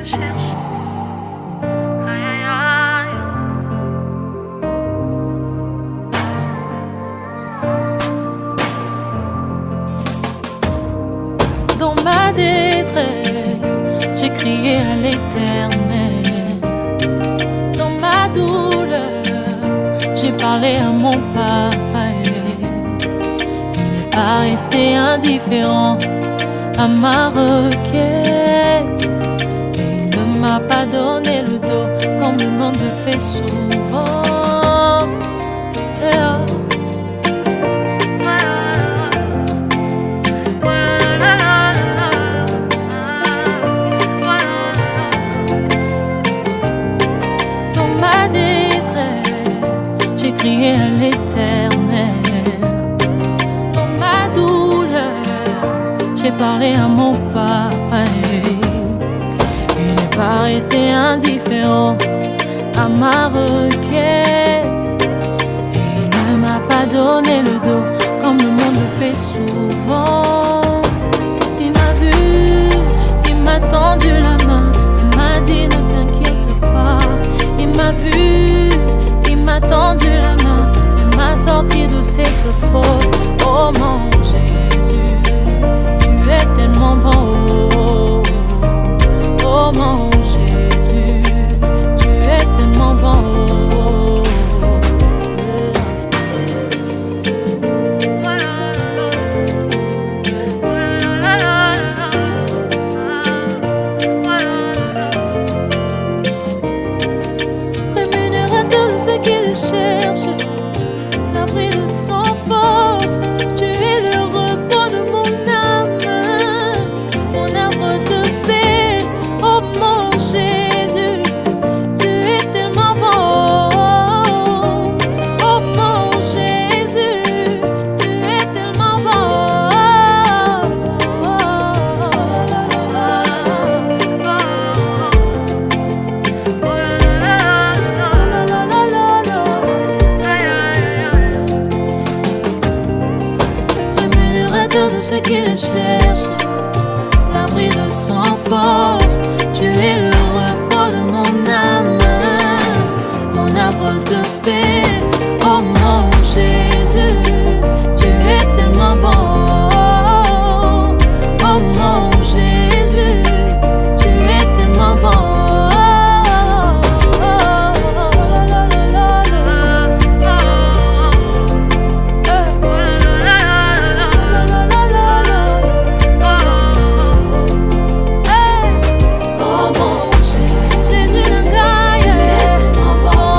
cherche. Aïe, aïe, aïe. Dans ma détresse, j'ai crié à l'Éternel. Dans ma douleur, j'ai parlé à mon Papa. Il n'est pas resté indifférent à ma requête. Et il ne m'a pas donné le dos comme le monde le fait souvent. Dans ma détresse, j'ai crié à l'Éternel. Dans ma douleur, j'ai parlé à mon Papa. Il n'est pas resté indifférent à ma requête. Et il ne m'a pas donné le dos comme le monde le fait souvent. Il m'a vu, il m'a tendu la main, il m'a dit ne t'inquiète pas. Il m'a vu, il m'a tendu la main, il m'a sorti de cette fosse. Oh mon Jésus, tu es tellement bon. Oh mon Jésus, tu es tellement bon. Rémunérateur de ceux qui le cherchent, l'abri de sans force, tu es le repos de mon âme, mon arbre de paix. Oh mon Jésus, tu es tellement bon. Oh mon Jésus, tu es tellement bon. Rémunérateur de ceux qui le cherchent, l'abri de sans force, tu es le repos de mon âme, mon arbre de paix. Oh mon Jésus, tu es tellement bon. Oh mon Jésus, tu es tellement bon. Oh mon Jésus, tu es tellement bon.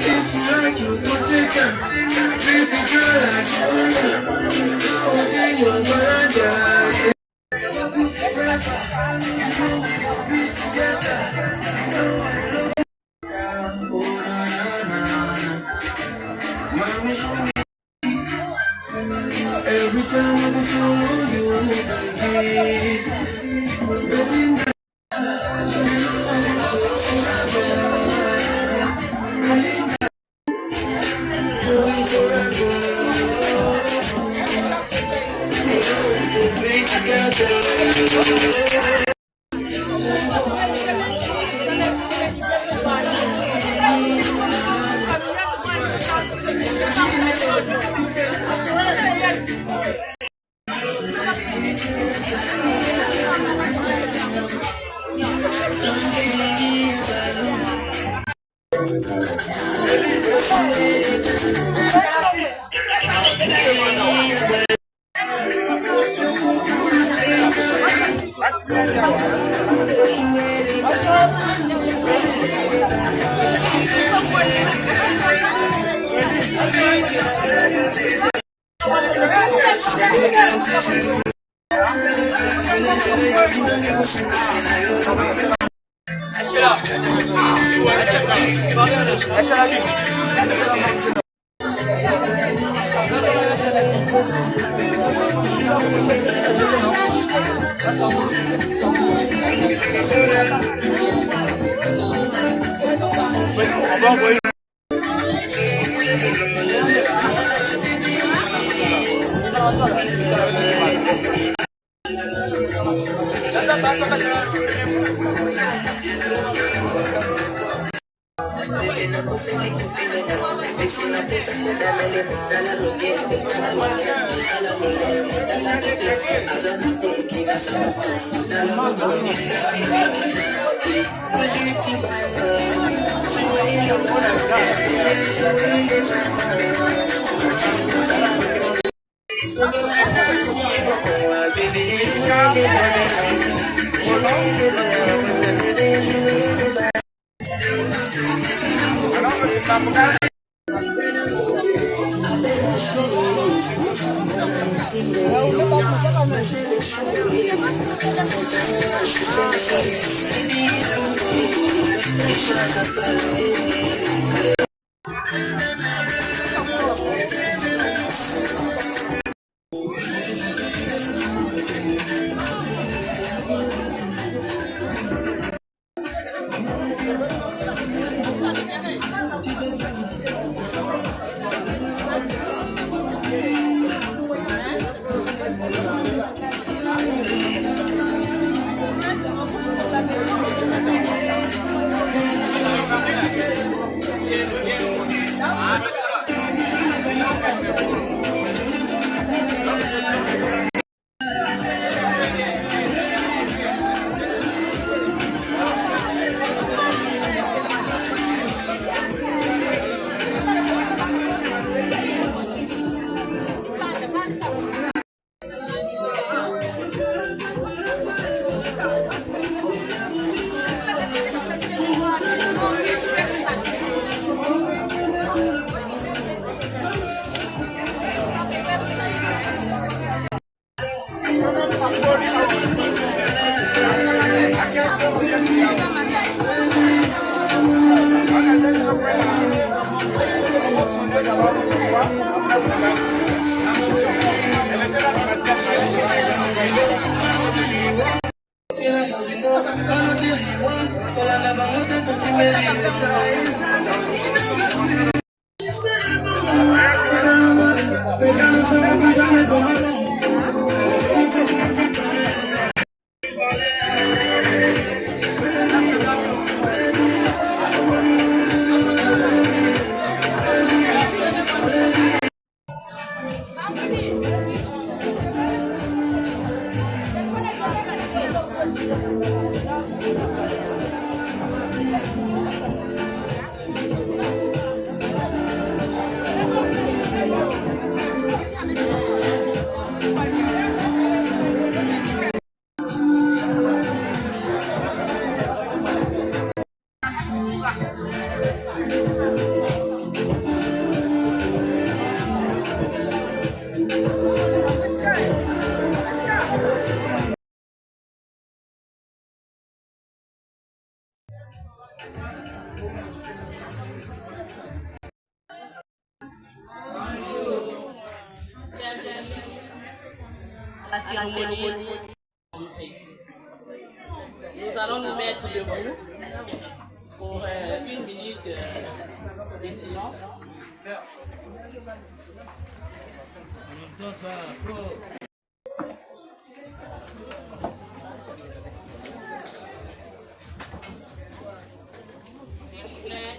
If you like, you go take her. Baby girl, like you want to. Out in your veranda. Every time I follow you, baby, cérémonie. Nous allons nous mettre debout pour 1 minute de silence.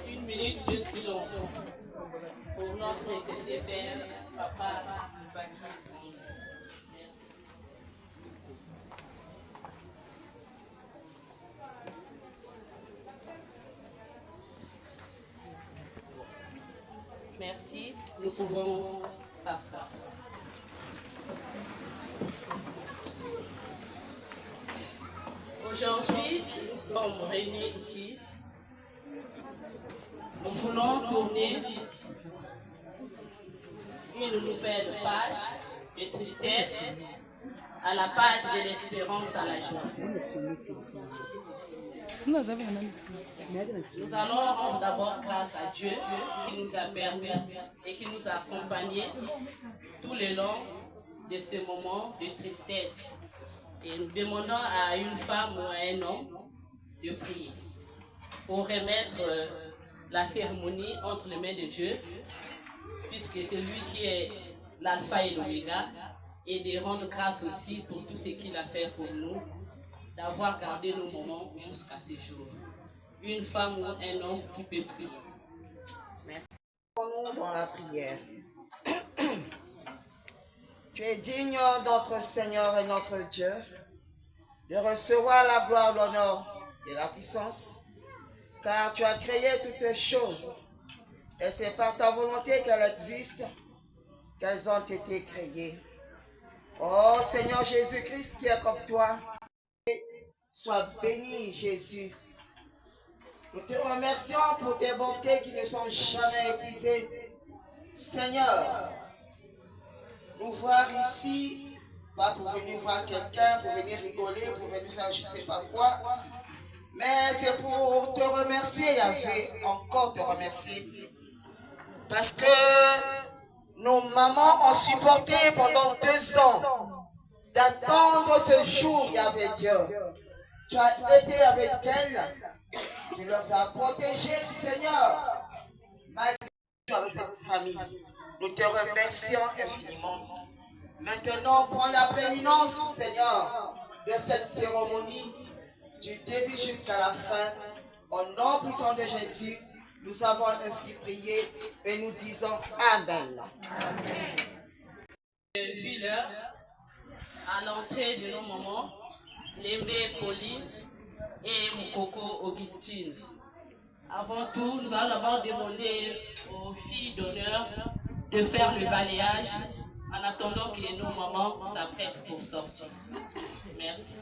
Une minute de silence pour notre écolier père, papa, Baki. Merci, nous pouvons s'asseoir. Aujourd'hui, nous sommes réunis ici. Nous voulons tourner une nouvelle page de tristesse à la page de l'espérance à la joie. Nous allons rendre d'abord grâce à Dieu qui nous a permis et qui nous a accompagnés tout le long de ce moment de tristesse. Et nous demandons à une femme ou à un homme de prier pour remettre la cérémonie entre les mains de Dieu, puisque c'est lui qui est l'alpha et l'oméga, et de rendre grâce aussi pour tout ce qu'il a fait pour nous, d'avoir gardé nos moments jusqu'à ce jour. Une femme ou un homme qui peut prier. Merci. Nous dans la prière. Tu es digne, notre Seigneur et notre Dieu, de recevoir la gloire, l'honneur et la puissance, car tu as créé toutes choses, et c'est par ta volonté qu'elles existent, qu'elles ont été créées. Oh Seigneur Jésus-Christ qui est comme toi, sois béni Jésus. Nous te remercions pour tes bontés qui ne sont jamais épuisées. Seigneur, nous voir ici, pas pour venir voir quelqu'un, pour venir rigoler, pour venir faire je ne sais pas quoi, mais c'est pour te remercier, Yahvé, encore te remercier. Parce que nos mamans ont supporté pendant 2 ans d'attendre ce jour, Yahvé Dieu. Tu as été avec elles, tu les as protégées, Seigneur. Malgré avec cette famille, nous te remercions infiniment. Maintenant, prends la prééminence, Seigneur, de cette cérémonie, du début jusqu'à la fin. Au nom puissant de Jésus, nous avons ainsi prié et nous disons Amen. Amen. Vu l'heure, à l'entrée de nos moments, Lembe Pauline et Moukoko Augustine. Avant tout, nous allons d'abord demander aux filles d'honneur de faire le balayage en attendant que nos mamans s'apprêtent pour sortir. Merci.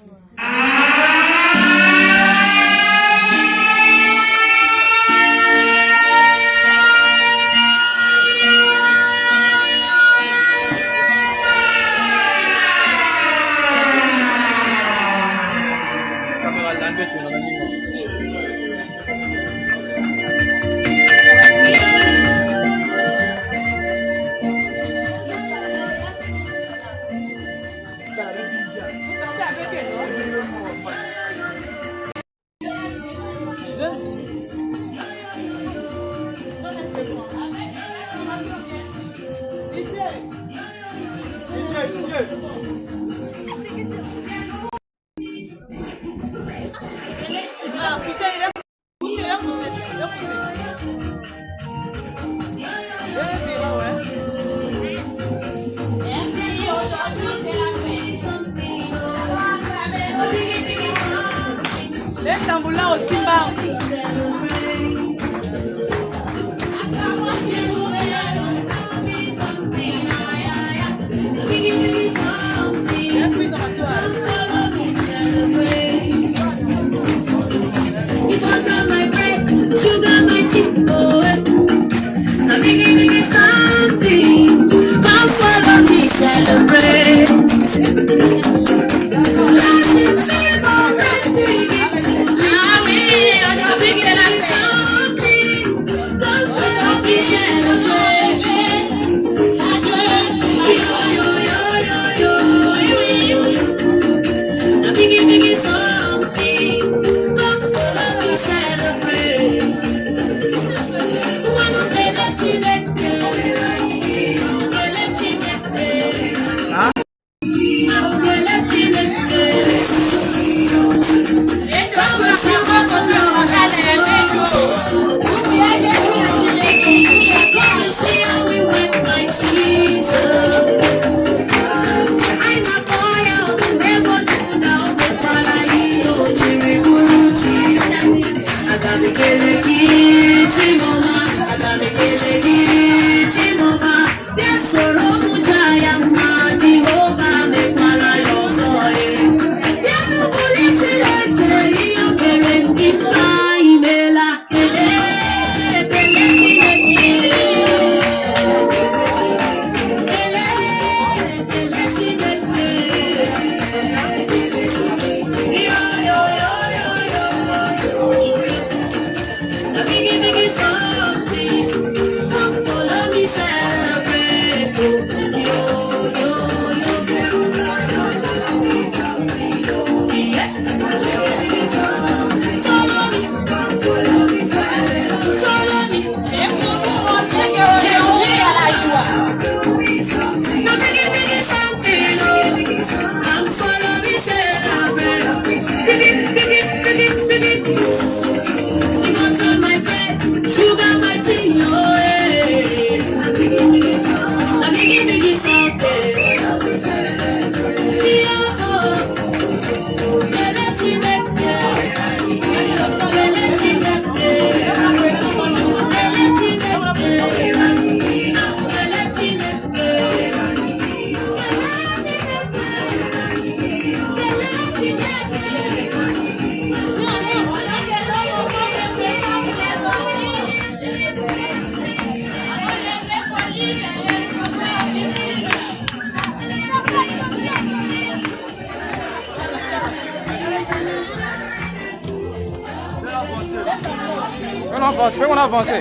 avance, on avance.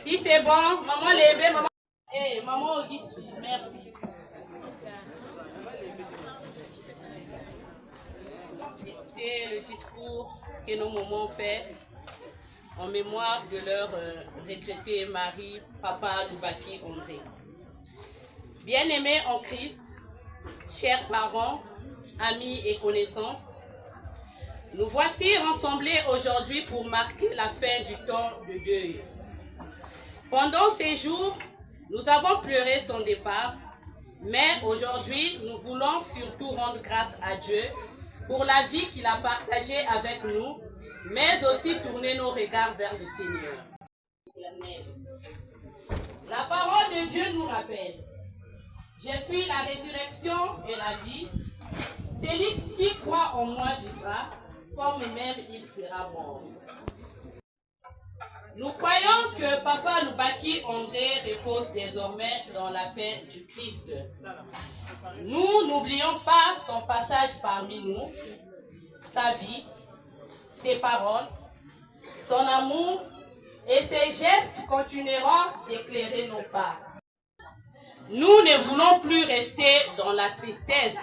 Si c'est bon, maman levée, maman. Hey, maman Auguste, merci. C'était le discours que nos mamans ont fait en mémoire de leur regretté mari, Papa Lubaki André. Bien-aimés en Christ, chers parents, amis et connaissances, nous voici rassemblés aujourd'hui pour marquer la fin du temps de deuil. Pendant ces jours, nous avons pleuré son départ, mais aujourd'hui, nous voulons surtout rendre grâce à Dieu pour la vie qu'il a partagée avec nous, mais aussi tourner nos regards vers le Seigneur. La parole de Dieu nous rappelle: je suis la résurrection et la vie. Celui qui croit en moi vivra, comme même il sera mort. Nous croyons que Papa Lubaki André repose désormais dans la paix du Christ. Nous n'oublions pas son passage parmi nous, sa vie, ses paroles, son amour et ses gestes continueront d'éclairer nos pas. Nous ne voulons plus rester dans la tristesse,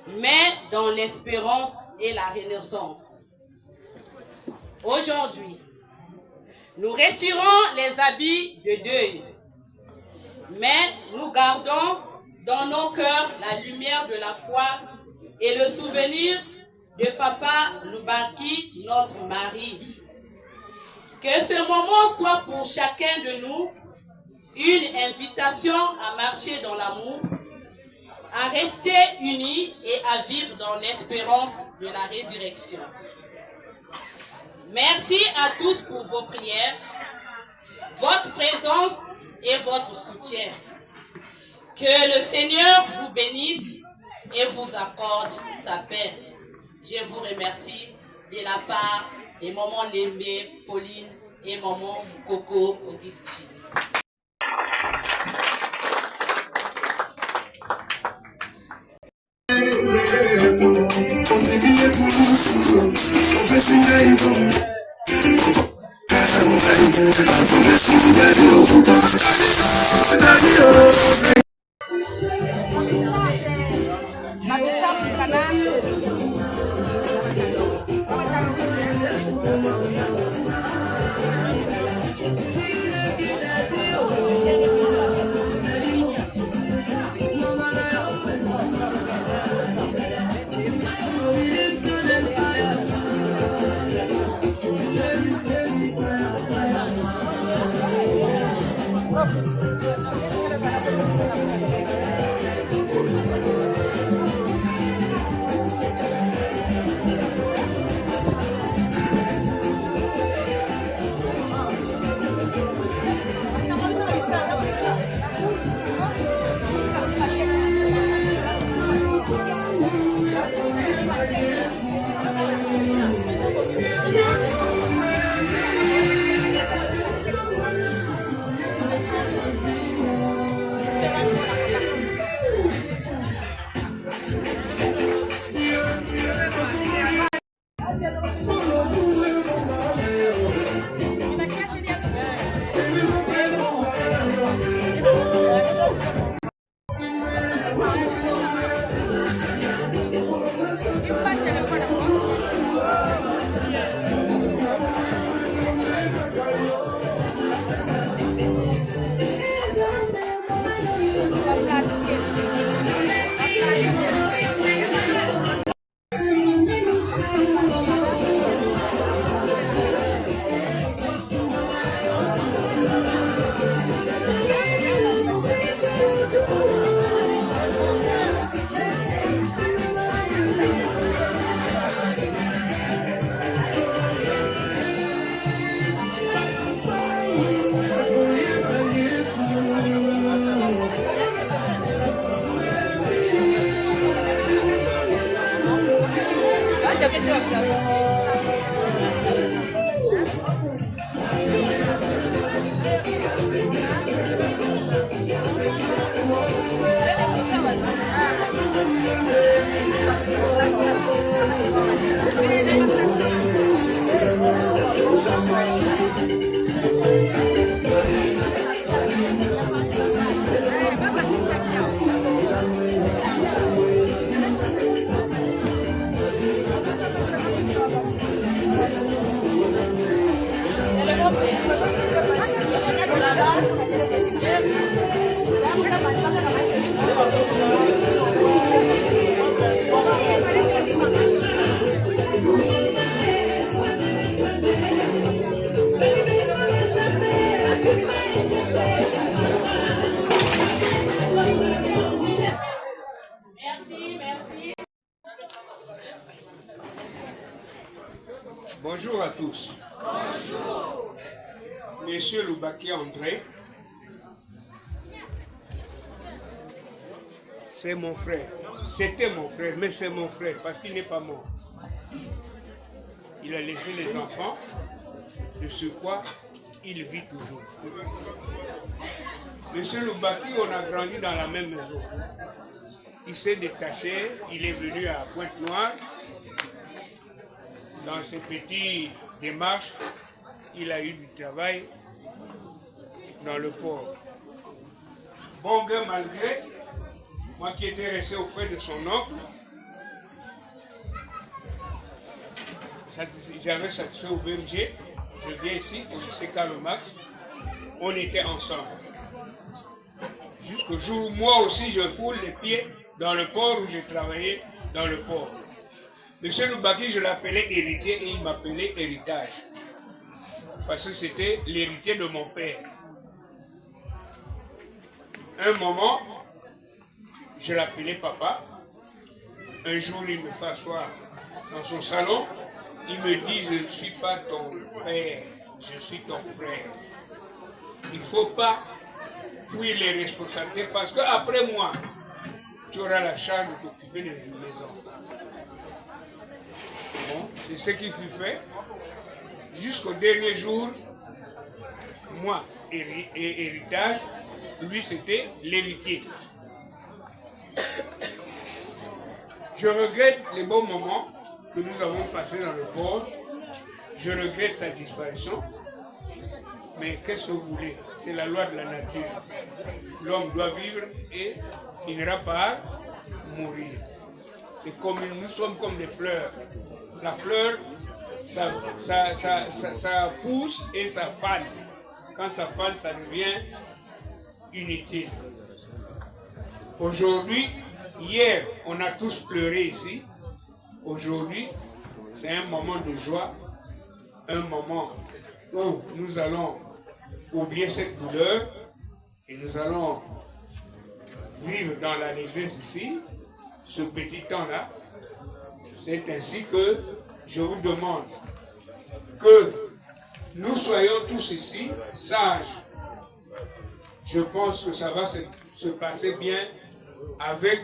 mais dans l'espérance et la renaissance. Aujourd'hui, nous retirons les habits de deuil, mais nous gardons dans nos cœurs la lumière de la foi et le souvenir de Papa Lubaki, notre mari. Que ce moment soit pour chacun de nous une invitation à marcher dans l'amour, à rester unis et à vivre dans l'espérance de la résurrection. Merci à tous pour vos prières, votre présence et votre soutien. Que le Seigneur vous bénisse et vous accorde sa paix. Je vous remercie de la part de Maman Lembe, Pauline et Maman Coco Augustine. Bonjour à tous. Bonjour. Monsieur Lubaki André, c'est mon frère. C'était mon frère, mais c'est mon frère parce qu'il n'est pas mort. Il a laissé les enfants, de ce quoi il vit toujours. Monsieur Lubaki, on a grandi dans la même maison. Il s'est détaché, il est venu à Pointe-Noire. Dans ses petites démarches, il a eu du travail dans le port. bon gré mal gré, moi qui étais resté auprès de son oncle, j'avais satisfait au BMG, je viens ici, au lycée Karl Marx, on était ensemble. Jusqu'au jour où moi aussi je foule les pieds dans le port où j'ai travaillé dans le port. Monsieur Loubaki, je l'appelais héritier et il m'appelait héritage. Parce que c'était l'héritier de mon père. Un moment, je l'appelais papa. Un jour, il me fait asseoir dans son salon. Il me dit, je ne suis pas ton père, je suis ton frère. Il ne faut pas fuir les responsabilités parce qu'après moi, tu auras la charge de t'occuper de une maison. Bon, c'est ce qui fut fait. Jusqu'au dernier jour, moi, héritage, lui c'était l'héritier. Je regrette les bons moments que nous avons passés dans le port. Je regrette sa disparition. Mais qu'est-ce que vous voulez? C'est la loi de la nature. L'homme doit vivre et finira par mourir. Et comme nous sommes comme des fleurs. La fleur, ça pousse et ça fane. Quand ça fane, ça devient inutile. Aujourd'hui, hier, on a tous pleuré ici. Aujourd'hui, c'est un moment de joie, un moment où nous allons oublier cette douleur et nous allons vivre dans l'allégresse ici, ce petit temps-là. C'est ainsi que je vous demande que nous soyons tous ici sages. Je pense que ça va se passer bien avec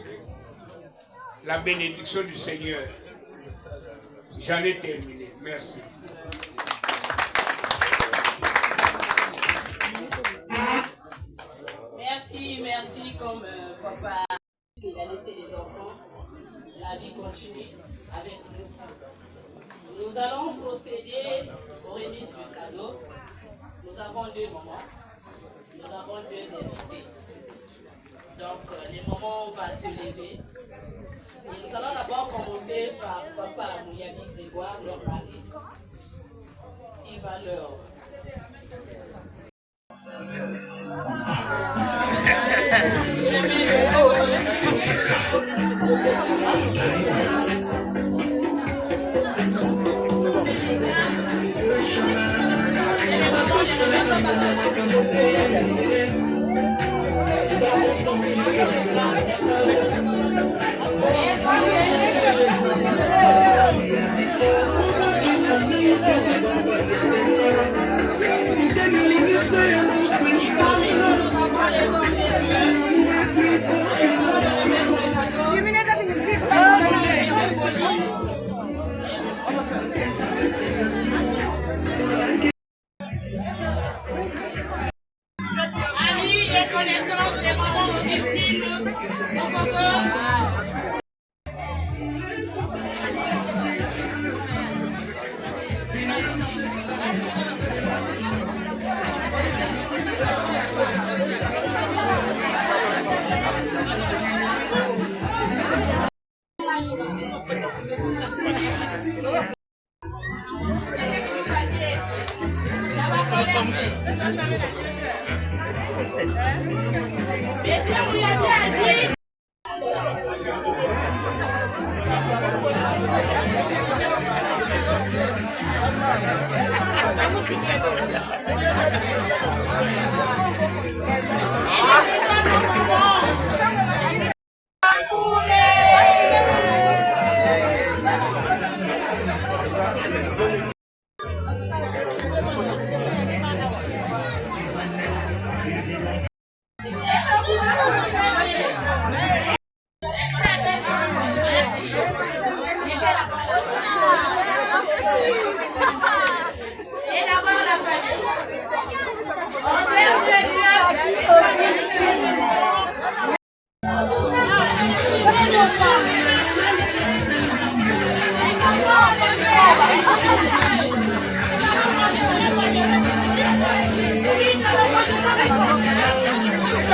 la bénédiction du Seigneur. J'en ai terminé. Merci. Merci, comme papa il a laissé les enfants, la vie continue avec nous. Nous allons procéder au remise du cadeau. Nous avons deux moments, nous avons deux invités. Donc les moments, on va se lever. Et nous allons d'abord commencer par papa Mouyabi Grégoire, leur mari. Il va leur...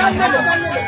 Calme-le.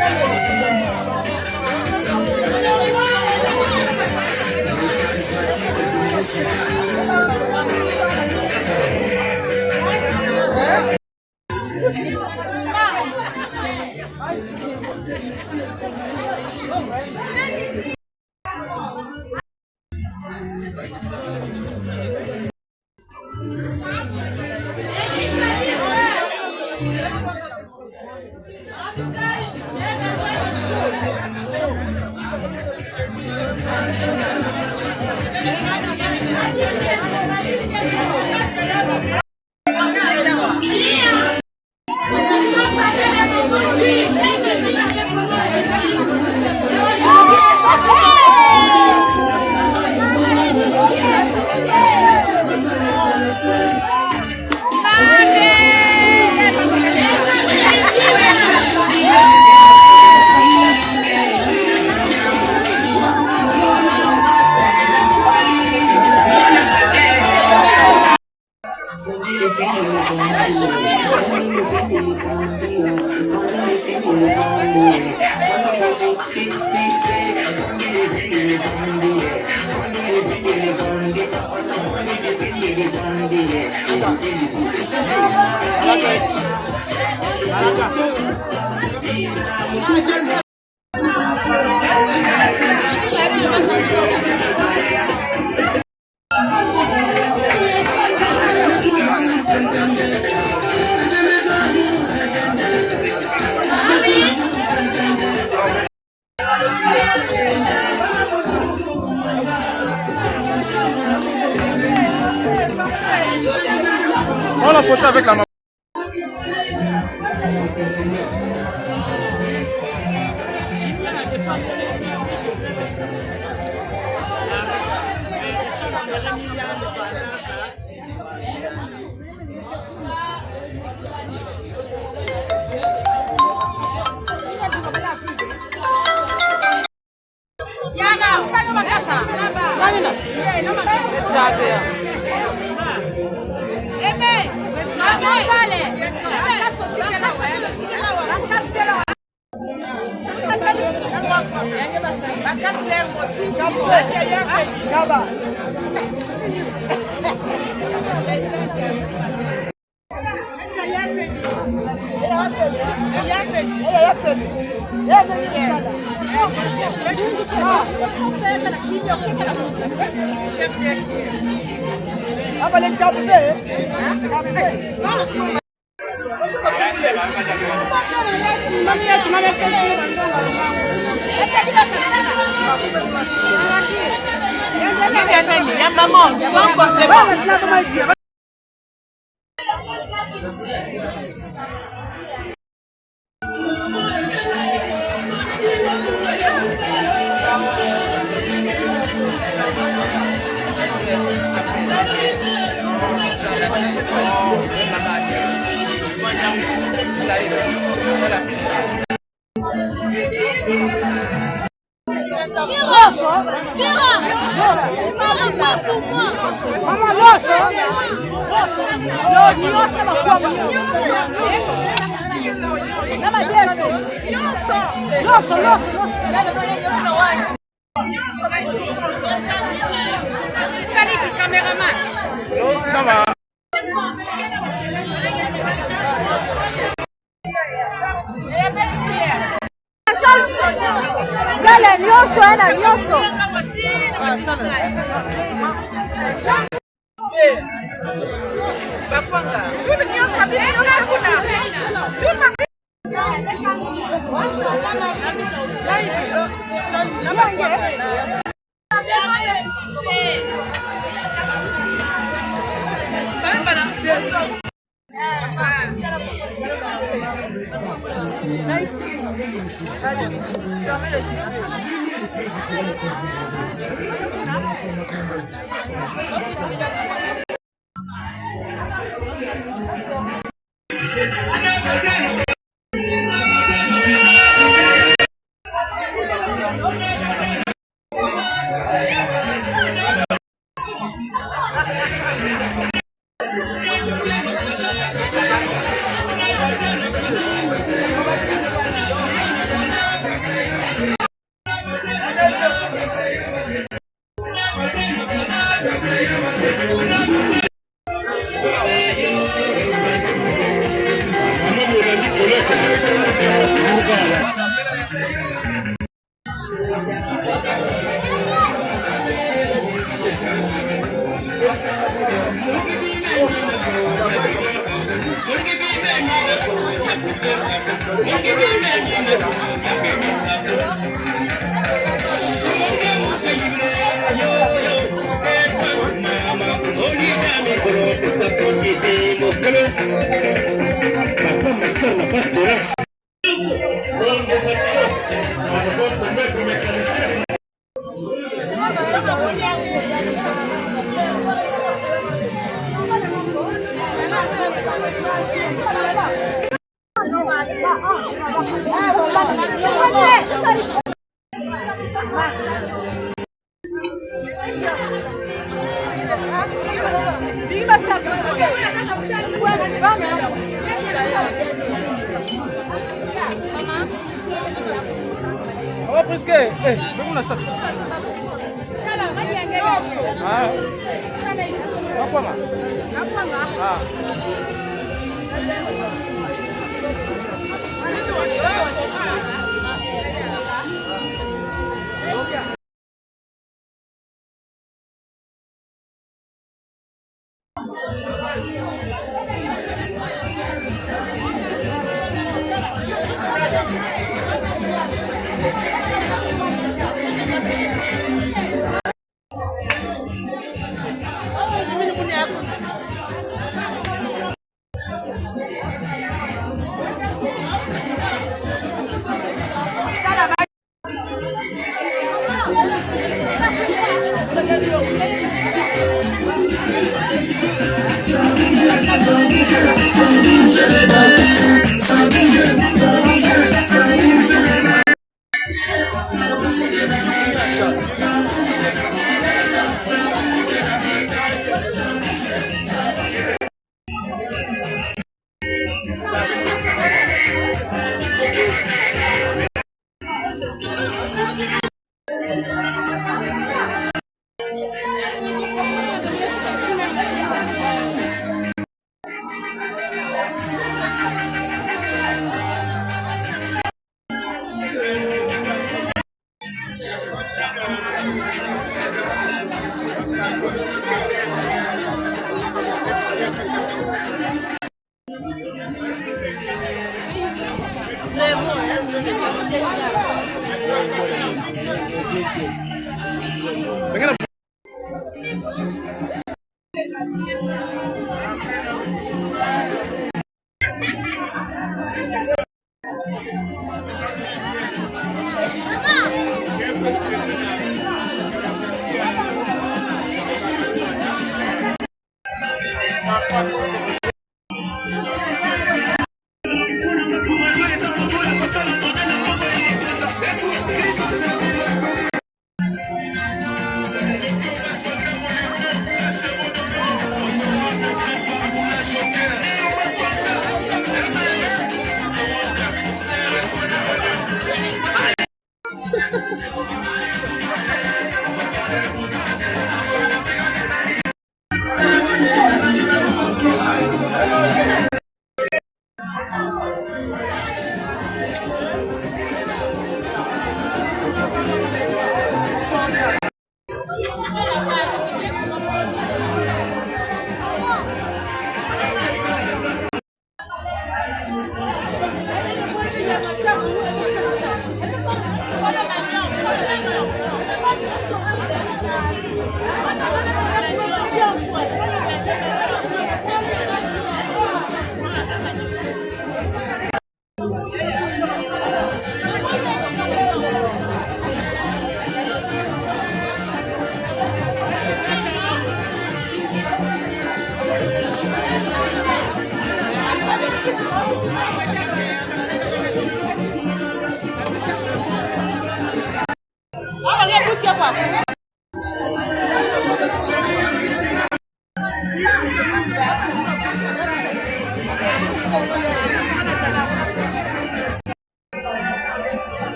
Prends la photo avec la maman.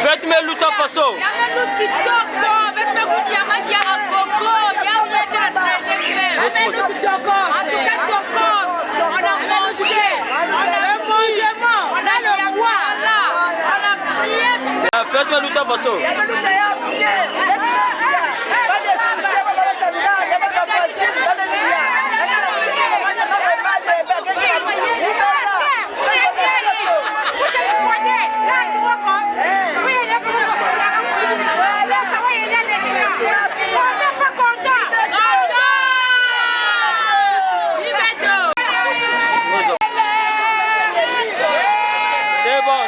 Faites-moi l'outa façon. Faites-moi l'outa façon.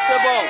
C'est bon.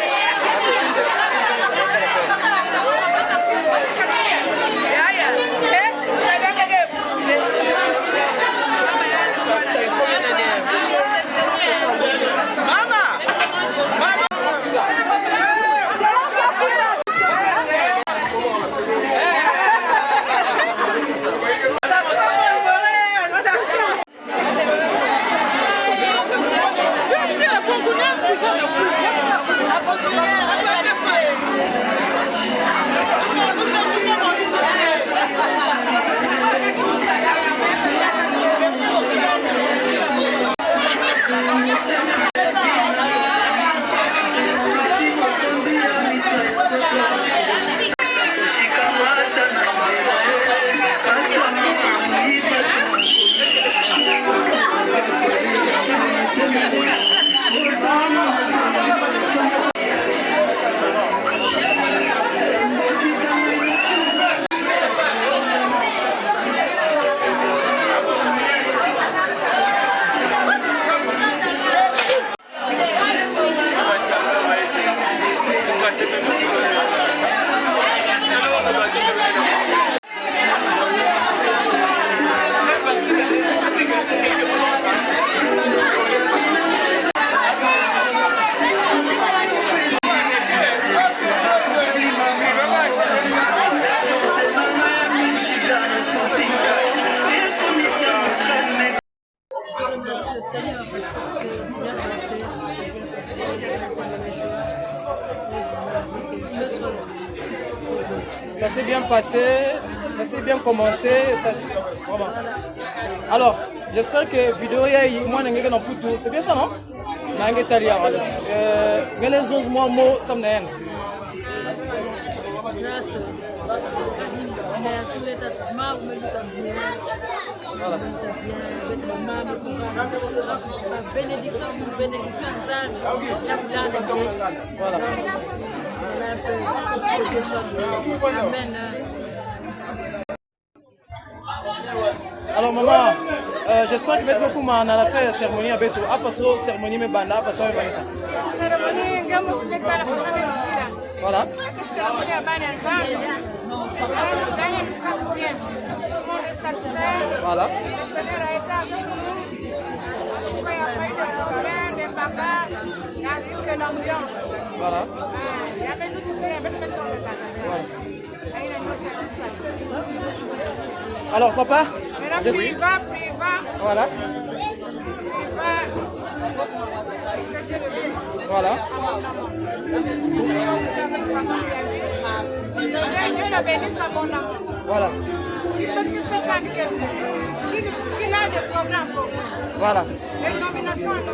Ça s'est bien passé, ça s'est bien commencé. Vraiment. Alors, j'espère que la vidéo est moins de dans tout. C'est bien ça, non? Mais les 11 mois, ça me donne. Voilà. Alors maman, j'espère que vous avez beaucoup à faire cérémonie avec toi. Après la cérémonie, mais banda, après ça, ça. Voilà. Voilà. Voilà. Alors papa, oui. Voilà. Voilà. Voilà. Il a des programmes pour vous. Voilà. Les nominations et tout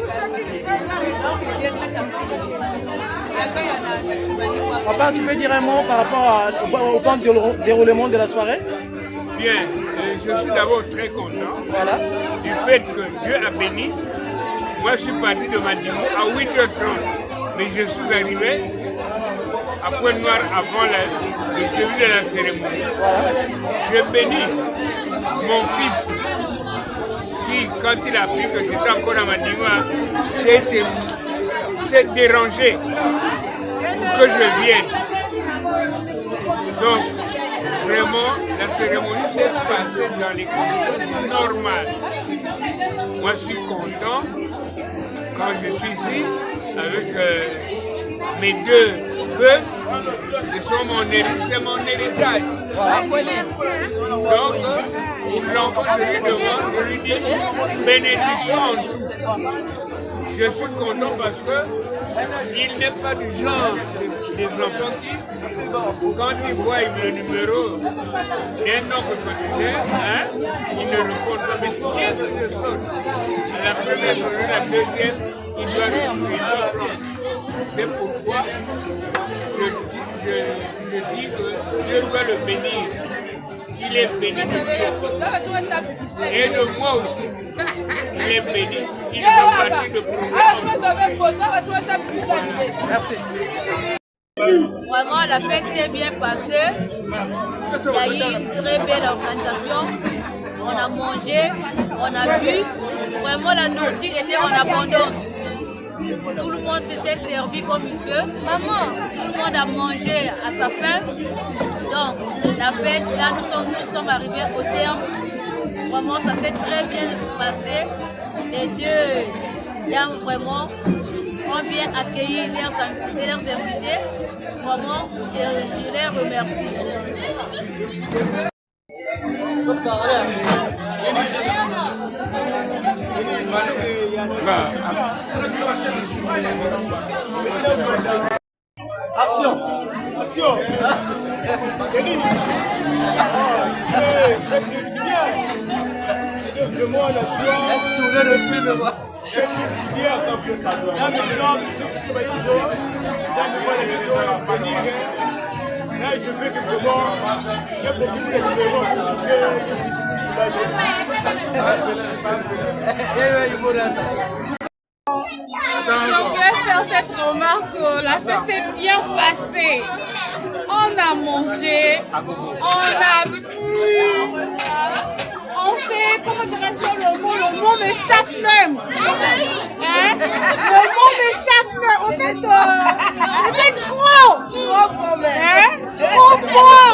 ce qu'il fait. Papa, tu peux dire un mot par rapport au bon déroulement de la soirée? Bien, je suis d'abord très content Voilà. du fait que Dieu a béni. Moi, je suis parti de Madimou à 8h30, mais je suis arrivé à Pointe-Noire avant le début de la cérémonie. Voilà. Je bénis mon fils qui, quand il a appris que j'étais encore à Madimou, s'est dérangé pour que je vienne. Donc, vraiment, la cérémonie s'est passée dans les conditions normales. Moi, je suis content quand je suis ici avec mes deux vœux. C'est mon héritage. Donc, l'enfant, je lui demande, je lui dis bénédiction. Je suis content parce que il n'est pas du genre des enfants qui, quand ils voient le numéro d'un nombre communautaire, ils ne répondent pas. Mais dès que je saute, la première journée, la deuxième, il doit répondre. C'est pourquoi je dis que Dieu doit le bénir. Il est béni. Et de moi aussi. Il est béni. Il est parti de Merci. Vraiment, la fête s'est bien passée. Il y a eu une très belle organisation. On a mangé, on a bu. Vraiment, la nourriture était en abondance. Tout le monde s'était servi comme il peut. Maman, tout le monde a mangé à sa faim. Donc, la fête, là, nous sommes arrivés au terme. Vraiment, ça s'est très bien passé. Les deux dames, vraiment, ont bien accueilli leurs invités. Vraiment, je les remercie. Action! Action! Vraiment la joie. Tourner le film, moi. Là, je veux que vraiment, il y a beaucoup de numéros Je voulais faire cette remarque, la fête s'est bien passée. On a mangé, on a bu, on sait, comment dirais-je le mot m'échappe même. Hein? Le mot m'échappe même. En fait, c'était trop bon. Hein? Trop bon.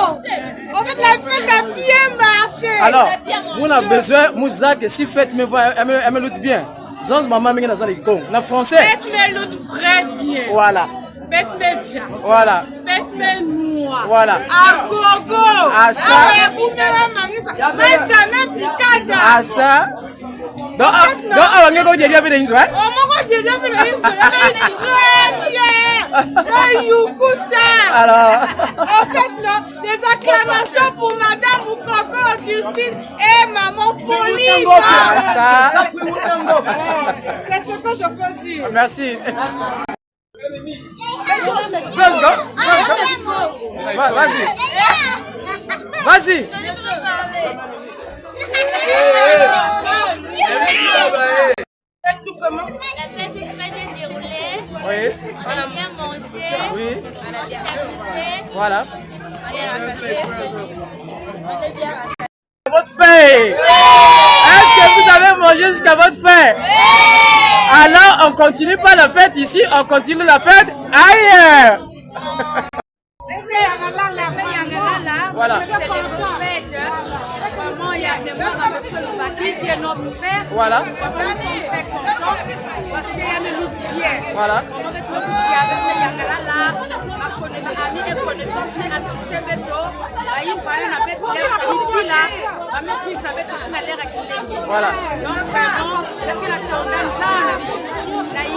En fait, la fête a bien marché. Alors, on a besoin, Moussa, que si fête me voit, elle me lutte bien. Zons maman mingina dans les cons. En français. Fête me lutte très bien. Voilà. Fête me dia. Voilà. Fête me noix. Voilà. À gogo. À ça. À ça. Donc, on va dire bien des insoins. Alors. En fait, des acclamations pour Madame Moukoko Augustine et Maman Pauline. Ça. C'est ce que je peux dire. Merci. Vas-y. Vas-y. La fête est très bien déroulée. Oui. On a bien mangé. Oui. On a bien apprécié. Voilà. On est bien resté. Votre faim. Est-ce que vous avez mangé jusqu'à votre faim? Alors, on continue pas la fête ici, on continue la fête ailleurs. Voilà. C'est une fête. Vraiment, il y a mémoire à M. Loubaki qui est notre père. Voilà. Vraiment, nous sommes très contents parce qu'il y a un loup bien. Voilà. On va mettre le ami et connaissance, mais assister avec toi. Il y a avec les outils là. On a plus avec aussi l'air à qui. Voilà. Donc, vraiment, depuis la tendance, là, il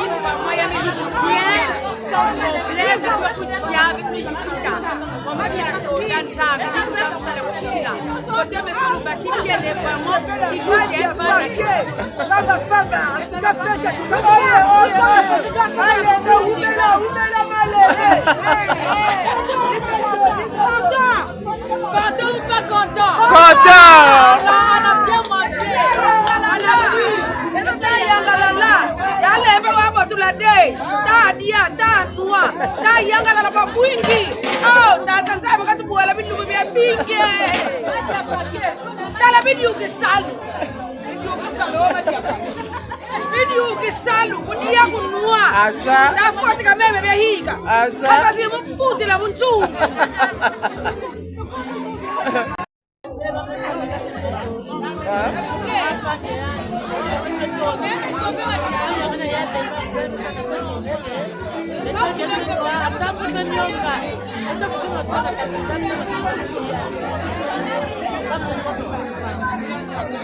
y a un loup bien, sans problème, avec mes yukuta. Comment il y a la tendance, avec les outils là. Côté M. Loubaki, qui est vraiment qui nous aide. Content ou pas content? Content! On a bien mangé. On a bu. Bidi ukisalu, unia kunua. Asa. Nafuati kama bebe hika. Asa. Kazi mputi la mtu.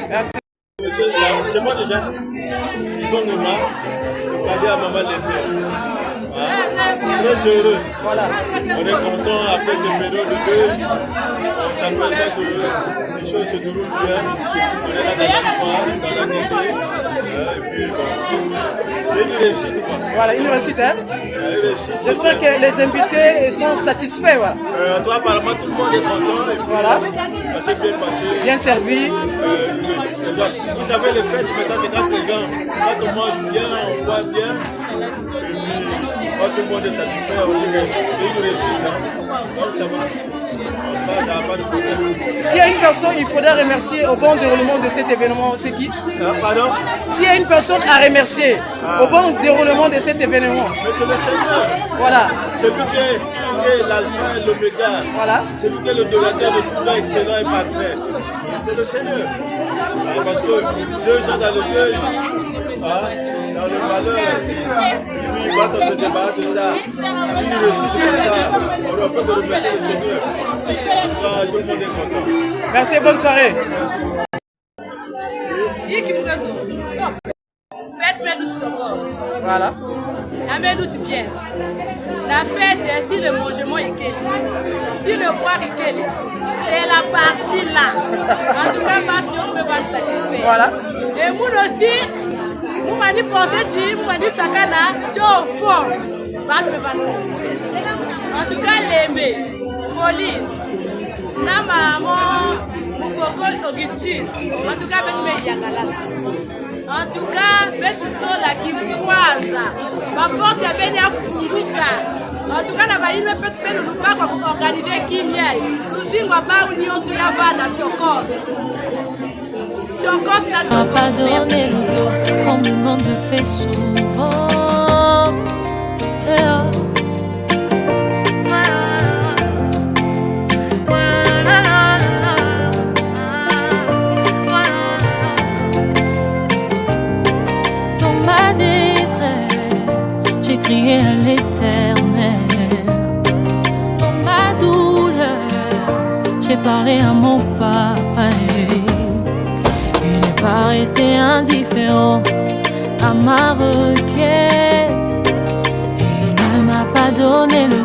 Merci. C'est moi déjà. Ils vont nous regarder à Maman Lébé. Très heureux. Voilà. On est content après ces périodes de deuil. Ça nous fait que les choses se déroulent bien. On est la dernière fois dans la Lébé. Et puis bon, c'est une réussite. Voilà, une réussite, hein? J'espère que les invités sont satisfaits. Voilà. Toi, apparemment, tout le monde est content. Et puis, voilà. Ça s'est bien passé. Bien servi. Vous savez, les fêtes, maintenant, c'est quand les gens, quand on mange bien, on boit bien. Et puis, quand tout le monde est satisfait, on dit que c'est une réussite. Hein. Donc, ça va. Ça n'a pas de problème. S'il y a une personne, il faudrait remercier au bon déroulement de cet événement, c'est qui? Pardon? S'il y a une personne à remercier au bon déroulement de cet événement. Mais c'est le Seigneur. Voilà. C'est lui qui est l'alpha et l'oméga. Voilà. C'est lui qui est le donateur de tout excellent et parfait. C'est le Seigneur. Parce que 2 ans dans le deuil, dans le malheur, lui, quand on se débarrasse de ça, une réussite comme ça, on ne peut que remercier le Seigneur. Tout le monde est content. Merci et bonne soirée. Voilà. Amène-nous bien. La fête, si le mangement est quel, si le boire est quel, c'est la partie là. En tout cas, maintenant, on me va satisfaire. Voilà. Et vous aussi, vous m'avez porté, vous m'avez sakana, tu es au fond. Maintenant, me va satisfaire. En tout cas, l'aimer, Pauline, na maman, Moukoko, Augustine. En tout cas, ben yangala. En tout cas, Betuto la Kimwaza, ma porte a bien funguka. En tout cas, la vaïne peut faire le luka pour organiser Kimia. Nous disons pas où nous tu la vas dans Tokos. Tokos n'a pas donné le dos, on me demande de faire souvent. Crier à l'Éternel. Dans ma douleur, j'ai parlé à mon papa. Il n'est pas resté indifférent à ma requête. Il ne m'a pas donné le